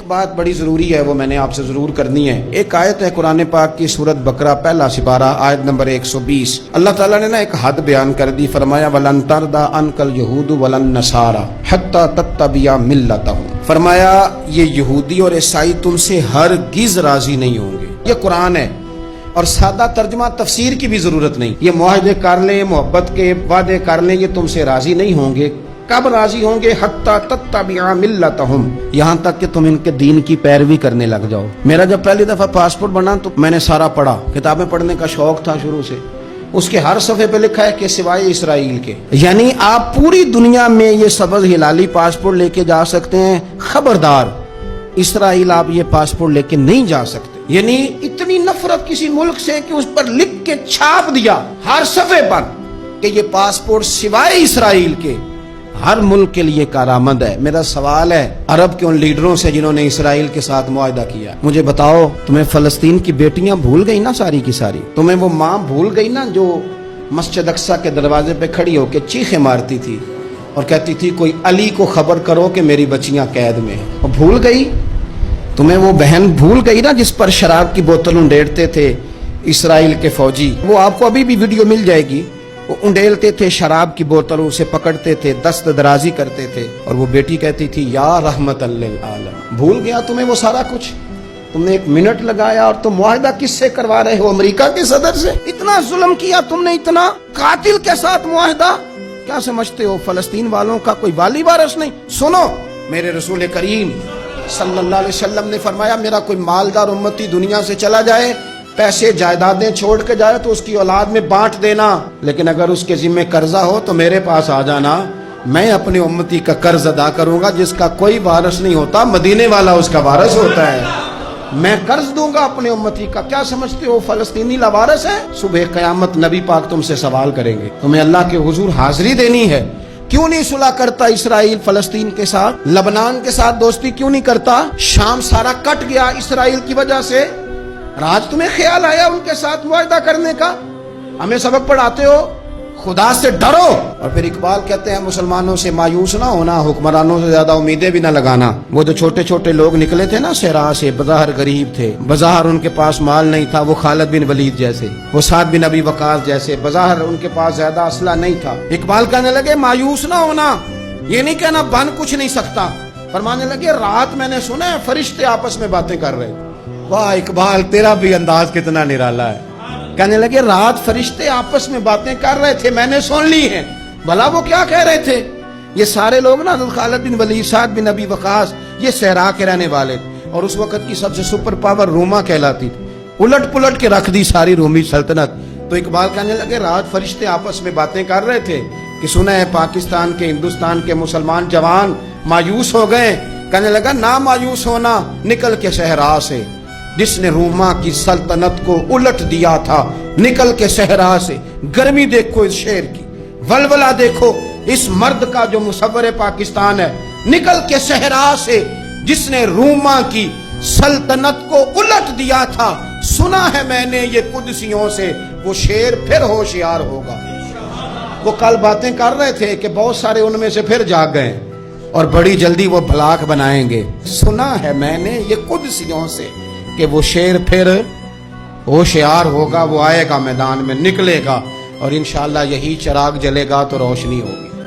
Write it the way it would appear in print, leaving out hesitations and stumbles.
بات بڑی ضروری ہے، وہ میں نے آپ سے ضرور کرنی ہے۔ ایک آیت ہے قرآن پاک کی سورت بقرہ پہلا سپارہ آیت نمبر 120۔ اللہ تعالیٰ نے ایک حد بیان کر دی، فرمایا وَلَن تَرْضَىٰ عَنْكَ الْيَهُودُ وَلَا النَّصَارَىٰ حَتَّىٰ تَتَّبِعَ مِلَّتَهُمْ۔ فرمایا یہ یہودی اور عیسائی تم سے ہرگز راضی نہیں ہوں گے۔ یہ قرآن ہے اور سادہ ترجمہ تفسیر کی بھی ضرورت نہیں۔ یہ معاہدے کر لیں، محبت کے وعدے کر لیں، یہ تم سے راضی نہیں ہوں گے۔ کب راضی ہوں گے؟ حتی تتبع ملتہم، یہاں تک کہ تم ان کے دین کی پیروی کرنے لگ جاؤ۔ میرا جب پہلی دفعہ پاسپورٹ بنا تو میں نے سارا پڑھا، کتابیں پڑھنے کا شوق تھا شروع سے۔ اس کے ہر صفحے پہ لکھا ہے کہ سوائے اسرائیل کے، یعنی آپ پوری دنیا میں یہ سبز ہلالی پاسپورٹ لے کے جا سکتے ہیں، خبردار اسرائیل آپ یہ پاسپورٹ لے کے نہیں جا سکتے۔ یعنی اتنی نفرت کسی ملک سے کہ اس پر لکھ کے چھاپ دیا ہر صفحے پر کہ یہ پاسپورٹ سوائے اسرائیل کے ہر ملک کے لیے کارآمد ہے۔ میرا سوال ہے عرب کے ان لیڈروں سے جنہوں نے اسرائیل کے ساتھ معاہدہ کیا، مجھے بتاؤ تمہیں فلسطین کی بیٹیاں بھول گئی نا ساری کی ساری؟ تمہیں وہ ماں بھول گئی نا جو مسجد اقصی کے دروازے پہ کھڑی ہو کے چیخیں مارتی تھی اور کہتی تھی کوئی علی کو خبر کرو کہ میری بچیاں قید میں ہیں؟ وہ بھول گئی؟ تمہیں وہ بہن بھول گئی نا جس پر شراب کی بوتل انڈیلتے تھے اسرائیل کے فوجی؟ وہ آپ کو ابھی بھی ویڈیو مل جائے گی، وہ انڈیلتے تھے شراب کی بوتل، اسے پکڑتے تھے، دست درازی کرتے تھے، اور وہ بیٹی کہتی تھی یا رحمت للعالم۔ بھول گیا تمہیں وہ سارا کچھ؟ تم نے ایک منٹ لگایا اور تم معاہدہ کس سے کروا رہے ہو؟ امریکہ کے صدر سے؟ اتنا ظلم کیا تم نے، اتنا قاتل کے ساتھ معاہدہ؟ کیا سمجھتے ہو فلسطین والوں کا کوئی والی وارث نہیں؟ سنو، میرے رسول کریم صلی اللہ علیہ وسلم نے فرمایا میرا کوئی مالدار امتی دنیا سے چلا جائے، پیسے جائیدادیں چھوڑ کے جائے تو اس کی اولاد میں بانٹ دینا، لیکن اگر اس کے ذمہ قرضہ ہو تو میرے پاس آ جانا، میں اپنے امتی کا قرض ادا کروں گا۔ جس کا کوئی وارث نہیں ہوتا مدینے والا اس کا وارث ہوتا ہے، میں قرض دوں گا اپنے امتی کا۔ کیا سمجھتے ہو فلسطینی لاوارث ہے؟ صبح قیامت نبی پاک تم سے سوال کریں گے، تمہیں اللہ کے حضور حاضری دینی ہے۔ کیوں نہیں صلح کرتا اسرائیل فلسطین کے ساتھ؟ لبنان کے ساتھ دوستی کیوں نہیں کرتا؟ شام سارا کٹ گیا اسرائیل کی وجہ سے، آج تمہیں خیال آیا ان کے ساتھ معاہدہ کرنے کا؟ ہمیں سبق پڑھاتے ہو، خدا سے ڈرو۔ اور پھر اقبال کہتے ہیں مسلمانوں سے مایوس نہ ہونا، حکمرانوں سے زیادہ امیدیں بھی نہ لگانا۔ وہ جو چھوٹے چھوٹے لوگ نکلے تھے نا صحرا سے، بظاہر غریب تھے، بظاہر ان کے پاس مال نہیں تھا، وہ خالد بن ولید جیسے، وہ سعد بن ابی وقاص جیسے، بظاہر ان کے پاس زیادہ اسلحہ نہیں تھا۔ اقبال کہنے لگے مایوس نہ ہونا، یہ نہیں کہنا بن کچھ نہیں سکتا، فرمانے لگے رات میں نے سنا ہے فرشتے آپس میں باتیں کر رہے۔ واہ اقبال، تیرا بھی انداز کتنا نرالا ہے۔ کہنے لگے رات فرشتے آپس میں باتیں کر رہے تھے، میں نے سن لی ہیں۔ بھلا وہ کیا کہہ رہے تھے؟ یہ سارے لوگ نا خالد بن ولید، سعد بن ابی وقاص، یہ صحرا کے رہنے والے تھے، اور اس وقت کی سب سے سپر پاور روما کہلاتی تھی، الٹ پلٹ کے رکھ دی ساری رومی سلطنت۔ تو اقبال کہنے لگے رات فرشتے آپس میں باتیں کر رہے تھے کہ سنا ہے پاکستان کے، ہندوستان کے مسلمان جوان مایوس ہو گئے۔ کہنے لگا نہ مایوس ہونا، نکل کے صحرا سے، جس نے روما کی سلطنت کو الٹ دیا تھا، نکل کے صحرا سے۔ گرمی دیکھو اس شیر کی، ولولہ دیکھو اس مرد کا جو مصور پاکستان ہے، نکل کے صحرا سے جس نے روما کی سلطنت کو الٹ دیا تھا، سنا ہے میں نے یہ قدسیوں سے، وہ شیر پھر ہوشیار ہوگا۔ وہ کل باتیں کر رہے تھے کہ بہت سارے ان میں سے پھر جاگ گئے اور بڑی جلدی وہ بلاک بنائیں گے۔ سنا ہے میں نے یہ قدسیوں سے کہ وہ شیر پھر ہوشیار ہوگا، وہ آئے گا میدان میں، نکلے گا، اور انشاءاللہ یہی چراغ جلے گا تو روشنی ہوگی۔